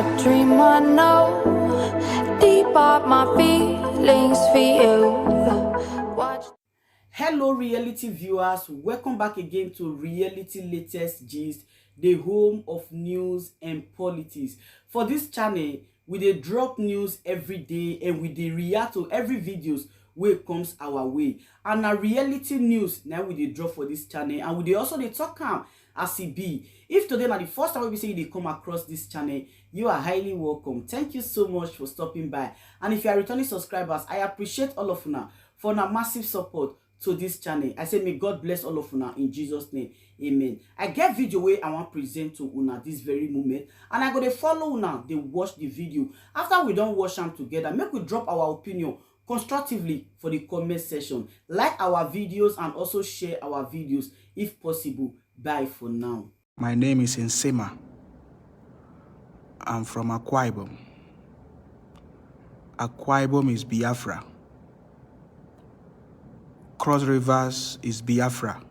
a dream I know. Deep up my feelings for you. Watch. Hello reality viewers, welcome back again to Reality Latest Gist, the home of news and politics. For this channel, we dey drop news every day and we dey react to every videos wey comes our way. And na reality news now we dey drop for this channel, and we dey also dey talk am as e be. If today na the first time we say you dey come across this channel, you are highly welcome. Thank you so much for stopping by. And if you are returning subscribers, I appreciate all of una for una massive support to this channel. I say may God bless all of una in Jesus name. Amen. I get video wey I want present to una this very moment, and I go dey follow una dey watch the video. After we don watch am together, make we drop our opinion constructively for the comment section. Like our videos and also share our videos if possible. Bye for now. My name is Nsema. I'm from Akwa Ibom. Akwa Ibom is Biafra. Cross Rivers is Biafra.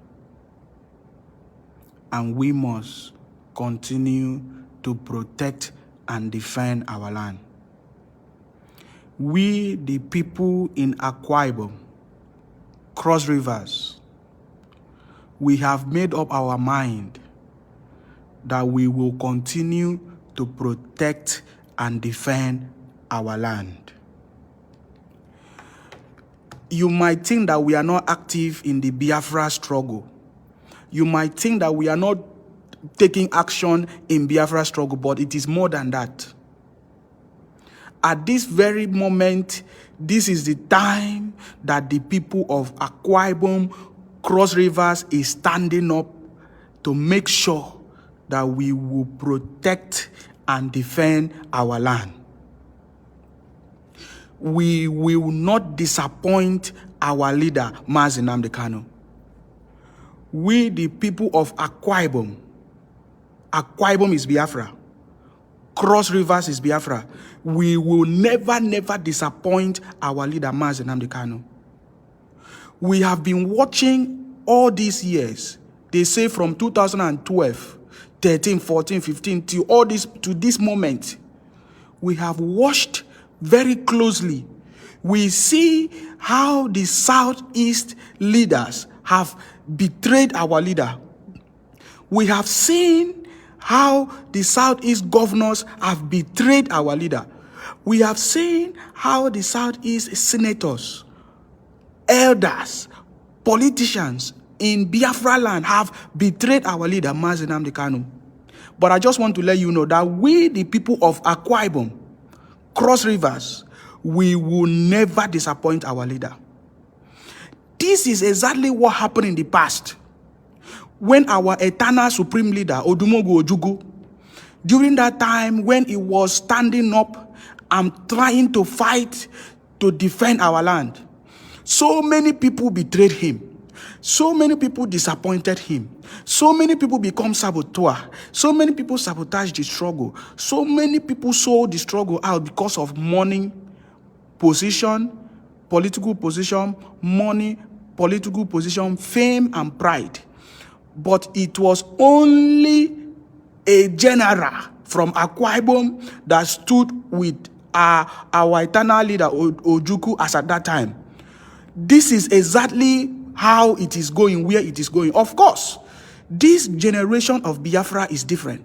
And we must continue to protect and defend our land. We, the people in Akwa Ibom, Cross Rivers, we have made up our mind that we will continue to protect and defend our land. You might think that we are not active in the Biafra struggle. You might think that we are not taking action in Biafra struggle, but it is more than that. At this very moment, this is the time that the people of Akwa Ibom, Cross Rivers is standing up to make sure that we will protect and defend our land. We will not disappoint our leader, Nnamdi Kanu. We, the people of Akwa Ibom is Biafra. Cross Rivers is Biafra. We will never disappoint our leader, Nnamdi Kanu. We have been watching all these years. They say from 2012, 13, 14, 15, to this moment, we have watched very closely. We see how the Southeast leaders have betrayed our leader. We have seen how the Southeast governors have betrayed our leader. We have seen how the Southeast senators, elders, politicians in Biafra land have betrayed our leader, Nnamdi Kanu. But I just want to let you know that we, the people of Akwa Ibom, Cross Rivers, we will never disappoint our leader. This is exactly what happened in the past. When our eternal supreme leader, Odumogu Ojukwu, during that time when he was standing up and trying to fight to defend our land, so many people betrayed him. So many people disappointed him. So many people become saboteur. So many people sabotage the struggle. So many people sold the struggle out because of money, position, political position, money, political position, fame, and pride. But it was only a general from Akwa Ibom that stood with our eternal leader, Ojukwu, as at that time. This is exactly how it is going, where it is going. Of course, this generation of Biafra is different.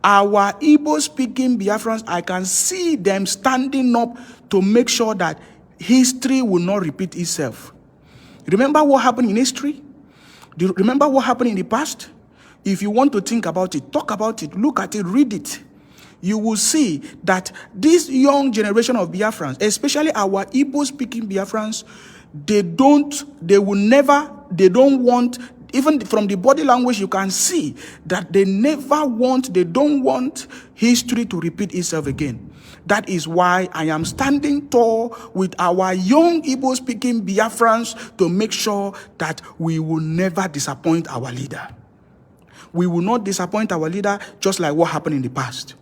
Our Igbo-speaking Biafrans, I can see them standing up to make sure that history will not repeat itself. Remember what happened in history? Do you remember what happened in the past? If you want to think about it, talk about it, look at it, read it, you will see that this young generation of Biafrans, especially our Igbo-speaking Biafrans, they don't want, even from the body language, you can see that they don't want history to repeat itself again. That is why I am standing tall with our young Igbo-speaking Biafrans to make sure that we will never disappoint our leader. We will not disappoint our leader, just like what happened in the past.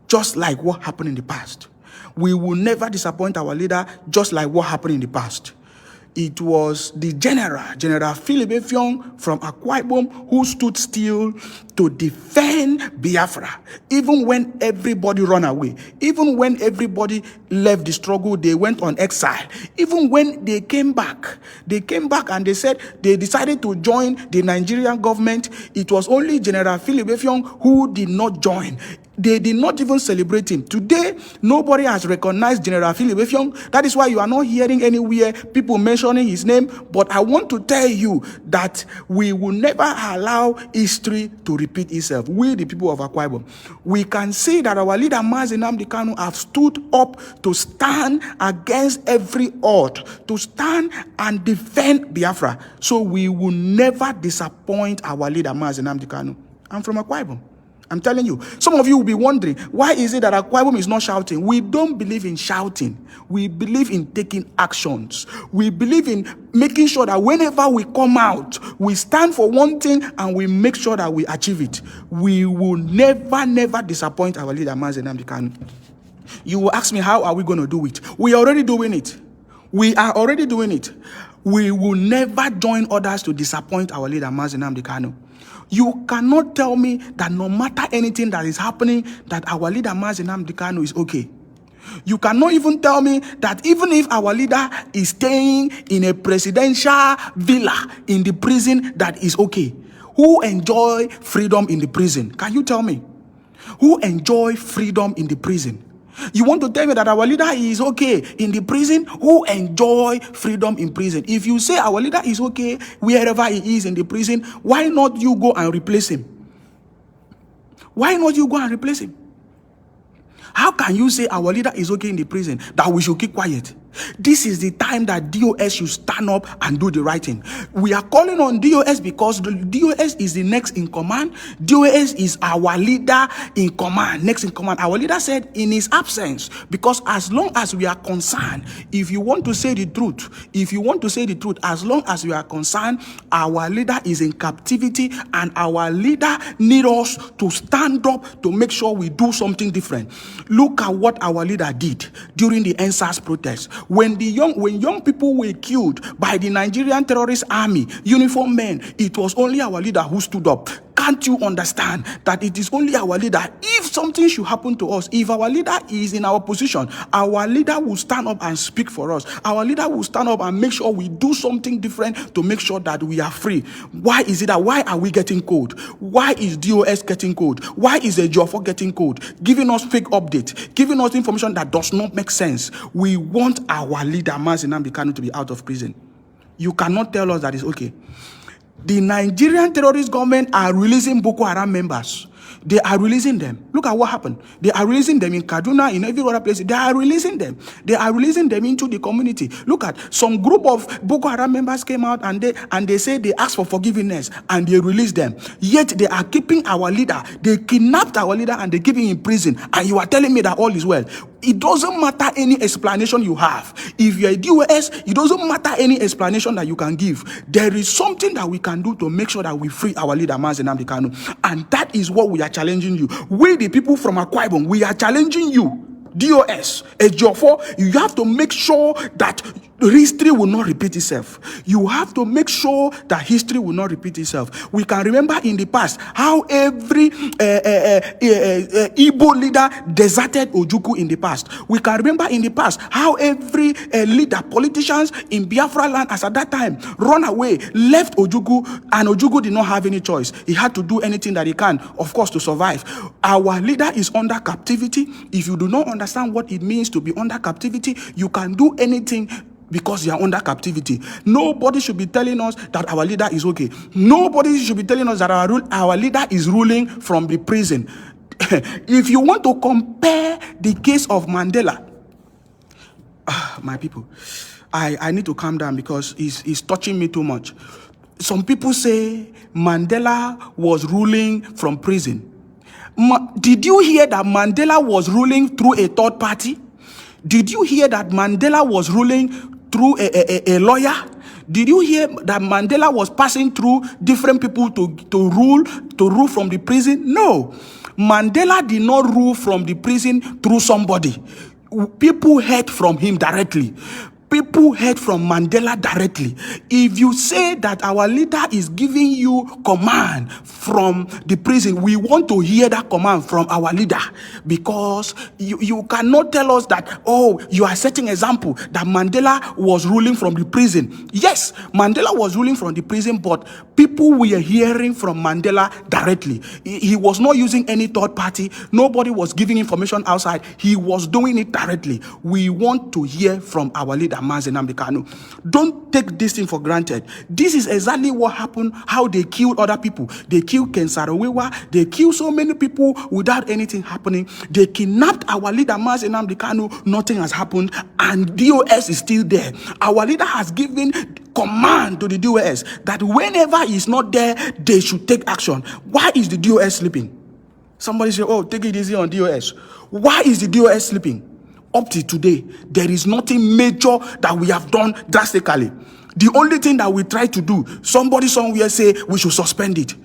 Just like what happened in the past. We will never disappoint our leader, just like what happened in the past. it was the General Philip Effiong from Akwa Ibom, who stood still to defend Biafra. Even when everybody ran away, even when everybody left the struggle, they went on exile. Even when they came back and they said they decided to join the Nigerian government, it was only General Philip Effiong who did not join. They did not even celebrate him. Today, nobody has recognized General Philip Effiong. That is why you are not hearing anywhere people mentioning his name. But I want to tell you that we will never allow history to repeat itself. We, the people of Akwa Ibom, we can see that our leader Nnamdi Kanu have stood up to stand against every odd, to stand and defend Biafra. So we will never disappoint our leader Nnamdi Kanu. I'm from Akwa Ibom. I'm telling you, some of you will be wondering, why is it that Akwa Ibom is not shouting? We don't believe in shouting. We believe in taking actions. We believe in making sure that whenever we come out, we stand for one thing and we make sure that we achieve it. We will never disappoint our leader, Nnamdi Kanu. You will ask me, how are we going to do it? We are already doing it. We are already doing it. We will never join others to disappoint our leader, Nnamdi Kanu. You cannot tell me that no matter anything that is happening, that our leader Nnamdi Kanu is okay. You cannot even tell me that even if our leader is staying in a presidential villa in the prison, that is okay. Who enjoy freedom in the prison? Can you tell me? Who enjoy freedom in the prison? You want to tell me that our leader is okay in the prison? Who enjoy freedom in prison? If you say our leader is okay wherever he is in the prison, why not you go and replace him? Why not you go and replace him? How can you say our leader is okay in the prison, that we should keep quiet? This is the time that DOS should stand up and do the right thing. We are calling on DOS because the DOS is the next in command. DOS is our leader in command, next in command. Our leader said in his absence, because as long as we are concerned, if you want to say the truth, as long as we are concerned, our leader is in captivity and our leader needs us to stand up to make sure we do something different. Look at what our leader did during the NSAS protest. When young people were killed by the Nigerian terrorist army, uniformed men, it was only our leader who stood up. Can't you understand that it is only our leader? If something should happen to us, if our leader is in our position, our leader will stand up and speak for us. Our leader will stand up and make sure we do something different to make sure that we are free. Why is it that? Why are we getting cold? Why is DOS getting cold? Why is the Joffo getting cold? Giving us fake updates, giving us information that does not make sense. We want our leader, Nnamdi Kanu, to be out of prison. You cannot tell us that it's okay. The Nigerian terrorist government are releasing Boko Haram members. They are releasing them. Look at what happened. They are releasing them in Kaduna, in every other place. They are releasing them. They are releasing them into the community. Look at some group of Boko Haram members came out and they say they asked for forgiveness and they released them. Yet they are keeping our leader. They kidnapped our leader and they keep him in prison. And you are telling me that all is well. It doesn't matter any explanation you have. If you're a DOS, it doesn't matter any explanation that you can give. There is something that we can do to make sure that we free our leader, Nnamdi Kanu. And that is what we are challenging you. We, the people from Akwa Ibom, we are challenging you. DOS, Ejiofor, you have to make sure that history will not repeat itself. You have to make sure that history will not repeat itself. We can remember in the past how every Igbo leader deserted Ojukwu in the past. We can remember in the past how every leader, politicians in Biafra land as at that time, run away, left Ojukwu, and Ojukwu did not have any choice. He had to do anything that he can, of course, to survive. Our leader is under captivity. If you do not understand what it means to be under captivity, you can do anything because you are under captivity. Nobody should be telling us that our leader is okay. Nobody should be telling us that our leader is ruling from the prison. If you want to compare the case of Mandela, my people, I need to calm down because it's touching me too much. Some people say Mandela was ruling from prison. Did you hear that Mandela was ruling through a third party? Did you hear that Mandela was ruling through a lawyer? Did you hear that Mandela was passing through different people to rule from the prison? No. Mandela did not rule from the prison through somebody. People heard from him directly. People heard from Mandela directly. If you say that our leader is giving you command from the prison, we want to hear that command from our leader, because you cannot tell us that, oh, you are setting example that Mandela was ruling from the prison. Yes, Mandela was ruling from the prison, but people were hearing from Mandela directly. He was not using any third party. Nobody was giving information outside. He was doing it directly. We want to hear from our leader, Nnamdi Kanu. Don't take this thing for granted. This is exactly what happened, how they killed other people. They killed Ken Saro-Wiwa. They killed so many people without anything happening. They kidnapped our leader, Nnamdi Kanu. Nothing has happened, and DOS is still there. Our leader has given command to the DOS that whenever he's not there, they should take action. Why is the DOS sleeping? Somebody say, oh, take it easy on DOS. Why is the DOS sleeping? Up to today, there is nothing major that we have done drastically. The only thing that we try to do, somebody somewhere say we should suspend it.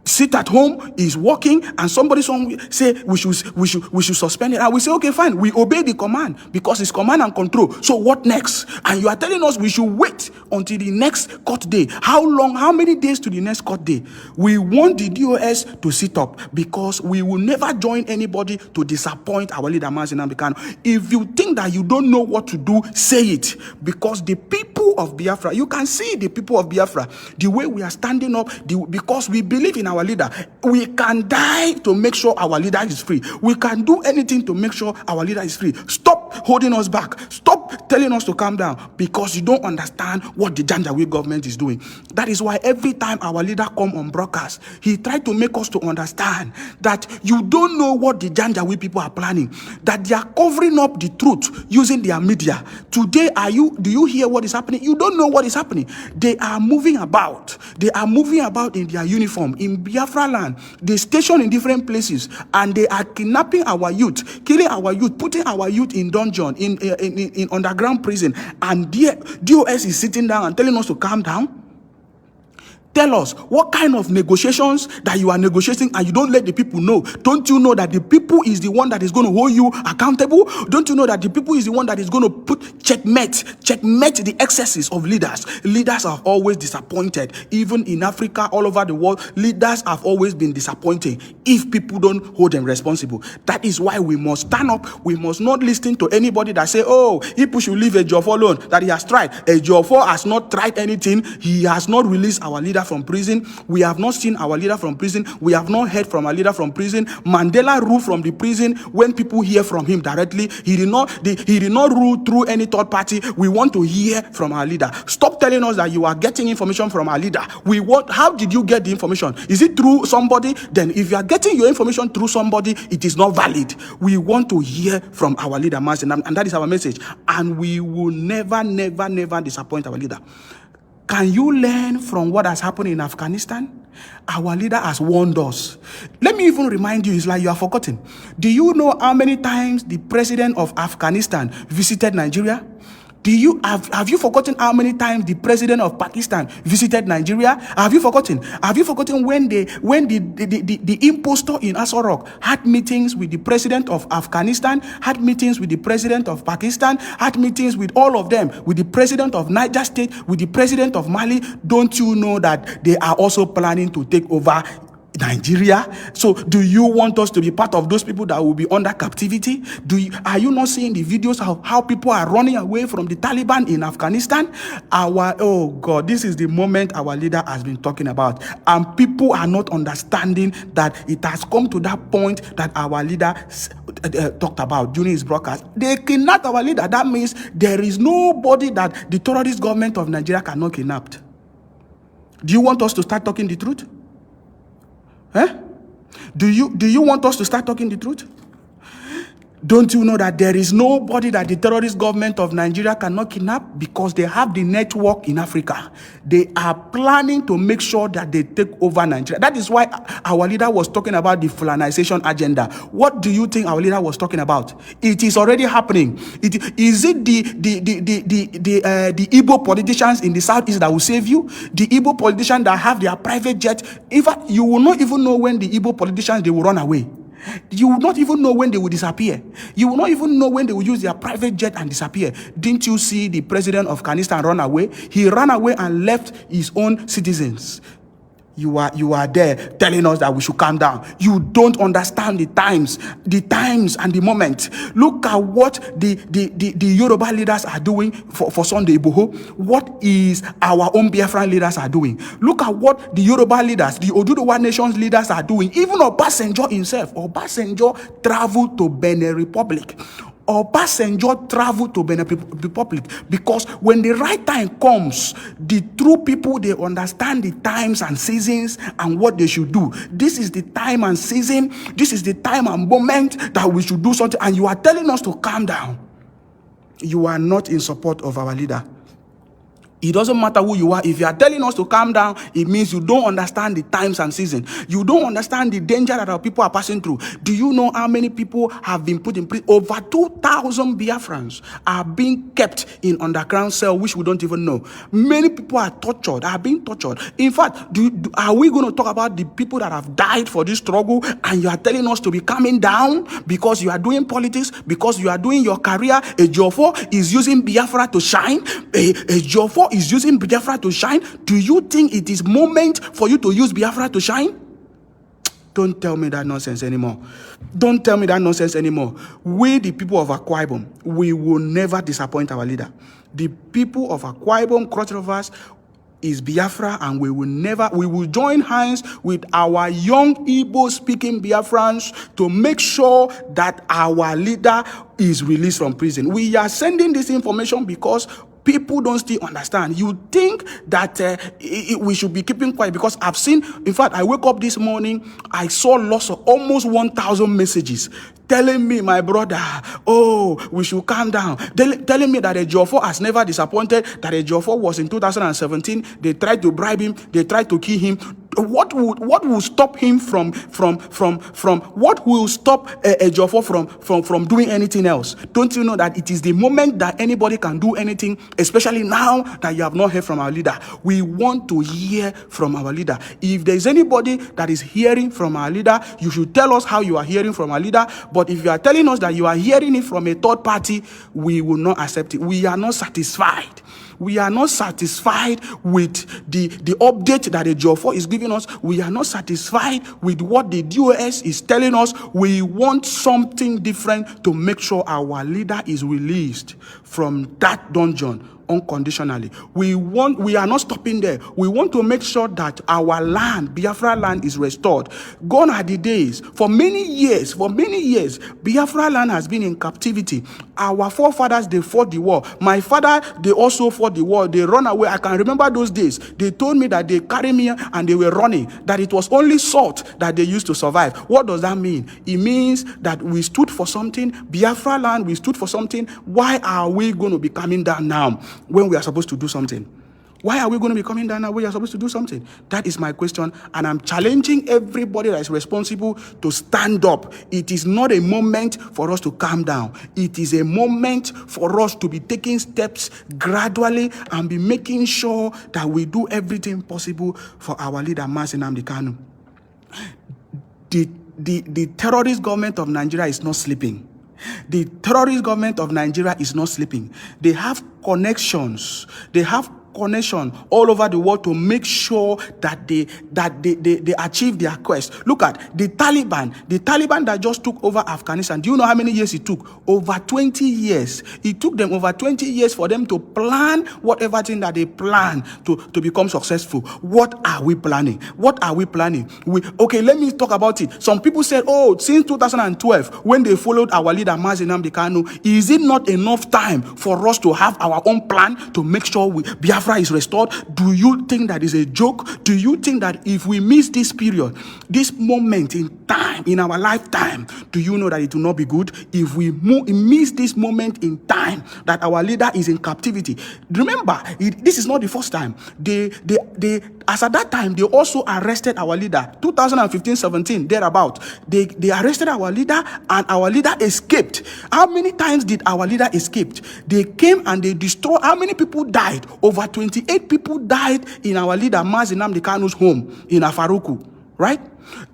Sit at home is working, and somebody somewhere say we should suspend it. And we say, okay, fine, we obey the command because it's command and control. So what next? And you are telling us we should wait until the next court day. How long? How many days to the next court day? We want the DOS to sit up, because we will never join anybody to disappoint our leader, Nnamdi Kanu. If you think that you don't know what to do, say it, because the people of Biafra, you can see the people of Biafra, the way we are standing up, because we believe in our leader. We can die to make sure our leader is free. We can do anything to make sure our leader is free. Stop holding us back. Stop telling us to calm down, because you don't understand what the Janjaweed government is doing. That is why every time our leader come on broadcast, he tried to make us to understand that you don't know what the Janjaweed people are planning, that they are covering up the truth using their media. Today, do you hear what is happening? You don't know what is happening. They are moving about. They are moving about in their uniform, in Biafra land. They station in different places, and they are kidnapping our youth, killing our youth, putting our youth in dungeon, in underground prison, and the DOS is sitting down and telling us to calm down. Tell us what kind of negotiations that you are negotiating, and you don't let the people know. Don't you know that the people is the one that is going to hold you accountable? Don't you know that the people is the one that is going to put checkmate the excesses of leaders? Leaders have always disappointed. Even in Africa, all over the world, leaders have always been disappointing if people don't hold them responsible. That is why we must stand up. We must not listen to anybody that say, oh, people should leave Ejiofor alone, that he has tried. Ejiofor has not tried anything. He has not released our leader from prison. We have not seen our leader from prison. We have not heard from our leader from prison. Mandela ruled from the prison when people hear from him directly. He did not rule through any third party. We want to hear from our leader. Stop telling us that you are getting information from our leader. How did you get the information? Is it through somebody? Then if you are getting your information through somebody, it is not valid. We want to hear from our leader, and that is our message. And we will never, never, never disappoint our leader. Can you learn from what has happened in Afghanistan? Our leader has warned us. Let me even remind you, it's like you are forgotten. Do you know how many times the president of Afghanistan visited Nigeria? Have you forgotten how many times the president of Pakistan visited Nigeria? Have you forgotten? Have you forgotten when the impostor in Aswa Rock had meetings with the president of Afghanistan, had meetings with the president of Pakistan, had meetings with all of them, with the president of Niger State, with the president of Mali? Don't you know that they are also planning to take over Nigeria? So do you want us to be part of those people that will be under captivity? Are you not seeing the videos of how people are running away from the Taliban in Afghanistan? Oh God, this is the moment our leader has been talking about, and people are not understanding that it has come to that point that our leader talked about during his broadcast. They kidnapped our leader. That means there is nobody that the terrorist government of Nigeria cannot kidnap. Do you want us to start talking the truth? Do you want us to start talking the truth? Don't you know that there is nobody that the terrorist government of Nigeria cannot kidnap, because they have the network in Africa? They are planning to make sure that they take over Nigeria. That is why our leader was talking about the Fulanization agenda. What do you think our leader was talking about? It is already happening. Is it the Igbo politicians in the southeast that will save you? The Igbo politicians that have their private jet? In fact, you will not even know when the Igbo politicians, they will run away. You will not even know when they will disappear. You will not even know when they will use their private jet and disappear. Didn't you see the president of Afghanistan run away? He ran away and left his own citizens. You are there telling us that we should calm down. You don't understand the times and the moment. Look at what the Yoruba leaders are doing for Sunday Igboho. What is our own Biafran leaders are doing? Look at what the Yoruba leaders, the Oduduwa nation's leaders are doing. Even Obasanjo himself. Obasanjo traveled to Benin Republic. Obasanjo traveled to Benin Republic because when the right time comes, the true people, they understand the times and seasons and what they should do. This is the time and season. This is the time and moment that we should do something. And you are telling us to calm down. You are not in support of our leader. It doesn't matter who you are. If you are telling us to calm down, it means you don't understand the times and seasons. You don't understand the danger that our people are passing through. Do you know how many people have been put in prison? Over 2,000 Biafrans are being kept in underground cell, which we don't even know. Many people are tortured, are being tortured. In fact, are we going to talk about the people that have died for this struggle, and you are telling us to be calming down because you are doing politics, because you are doing your career? A Jofo is using Biafra to shine. A Jofo is using Biafra to shine. Do you think it is moment for you to use Biafra to shine? Don't tell me that nonsense anymore. Don't tell me that nonsense anymore. We, the people of Akwa Ibom, we will never disappoint our leader. The people of Akwa Ibom, Cross Rivers, is Biafra, and we will join hands with our young Igbo-speaking Biafrans to make sure that our leader is released from prison. We are sending this information because people don't still understand. You think that we should be keeping quiet because I've seen, in fact, I woke up this morning, I saw lots of almost 1,000 messages telling me, my brother, oh, we should calm down. Telling me that a Jofo has never disappointed, that a Jofo was in 2017, they tried to bribe him, they tried to kill him. What will stop him from what will stop a Jofo from doing anything else? Don't you know that it is the moment that anybody can do anything, especially now that you have not heard from our leader? We want to hear from our leader. If there is anybody that is hearing from our leader, you should tell us how you are hearing from our leader. But if you are telling us that you are hearing it from a third party, we will not accept it. We are not satisfied. We are not satisfied with the update that the Jofo is giving us. We are not satisfied with what the DOS is telling us. We want something different to make sure our leader is released from that dungeon unconditionally. We are not stopping there. We want to make sure that our land, Biafra land, is restored. Gone are the days. For many years, Biafra land has been in captivity. Our forefathers, they fought the war. My father, they also fought the war. They run away. I can remember those days. They told me that they carried me and they were running, that it was only salt that they used to survive. What does that mean? It means that we stood for something. Biafra land, we stood for something. Why are we going to be coming down now when we are supposed to do something? Why are we going to be coming down now when we are supposed to do something? That is my question, and I'm challenging everybody that is responsible to stand up. It is not a moment for us to calm down. It is a moment for us to be taking steps gradually and be making sure that we do everything possible for our leader, Nnamdi Kanu. The terrorist government of Nigeria is not sleeping. The terrorist government of Nigeria is not sleeping. They have connections. They have connection all over the world to make sure that they achieve their quest. Look at the Taliban that just took over Afghanistan. Do you know how many years it took? Over 20 years. It took them over 20 years for them to plan whatever thing that they plan to become successful. What are we planning? What are we planning? Okay, let me talk about it. Some people said, oh, since 2012, when they followed our leader Nnamdi Kanu, is it not enough time for us to have our own plan to make sure Biafra is restored? Do you think that is a joke? Do you think that if we miss this period, this moment in time, in our lifetime, do you know that it will not be good? If we miss this moment in time that our leader is in captivity, remember, this is not the first time. As at that time, they also arrested our leader, 2015-17, thereabout. They arrested our leader, and our leader escaped. How many times did our leader escape? They came and they destroyed. How many people died? Over 28 people died in our leader Nnamdi Kanu's home in Afaruku, right?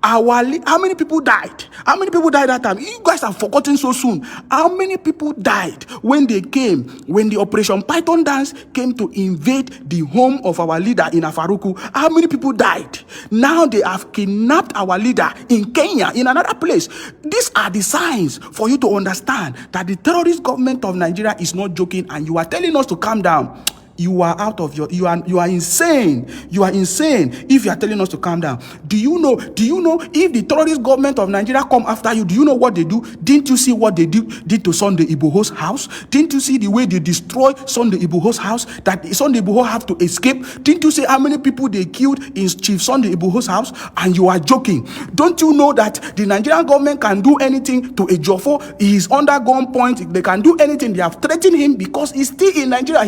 How many people died? How many people died that time? You guys have forgotten so soon. How many people died when they came, when the Operation Python dance came to invade the home of our leader in Afaruku? How many people died? Now they have kidnapped our leader in Kenya, in another place. These are the signs for you to understand that the terrorist government of Nigeria is not joking, and you are telling us to calm down. You are out of your, you are insane. You are insane if you are telling us to calm down. Do you know if the terrorist government of Nigeria come after you, do you know what they do? Didn't you see what they did to Sunday Igboho's house? Didn't you see the way they destroyed Sunday Igboho's house, that Sunday Igboho have to escape? Didn't you see how many people they killed in Chief Sunday Igboho's house? And you are joking. Don't you know that the Nigerian government can do anything to Ejiofor? He is under gunpoint. They can do anything. They have threatened him because he's still in Nigeria.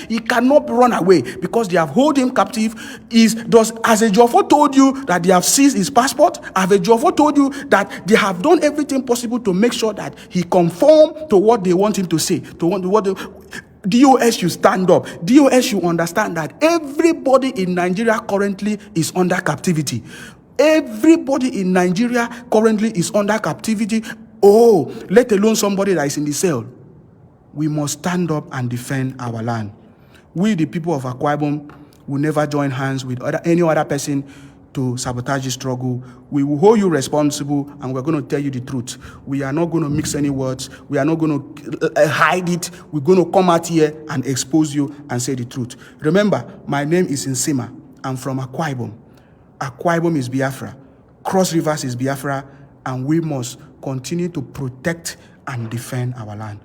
He cannot run away because they have hold him captive. Has Ejiofor told you that they have seized his passport? Have Ejiofor told you that they have done everything possible to make sure that he conform to what they want him to say? DOS should stand up. DOS should understand that everybody in Nigeria currently is under captivity. Everybody in Nigeria currently is under captivity. Oh, let alone somebody that is in the cell. We must stand up and defend our land. We, the people of Akwa Ibom, will never join hands with any other person to sabotage the struggle. We will hold you responsible, and we're going to tell you the truth. We are not going to mix any words. We are not going to hide it. We're going to come out here and expose you and say the truth. Remember, my name is Nsima. I'm from Akwa Ibom. Akwa Ibom is Biafra. Cross Rivers is Biafra, and we must continue to protect and defend our land.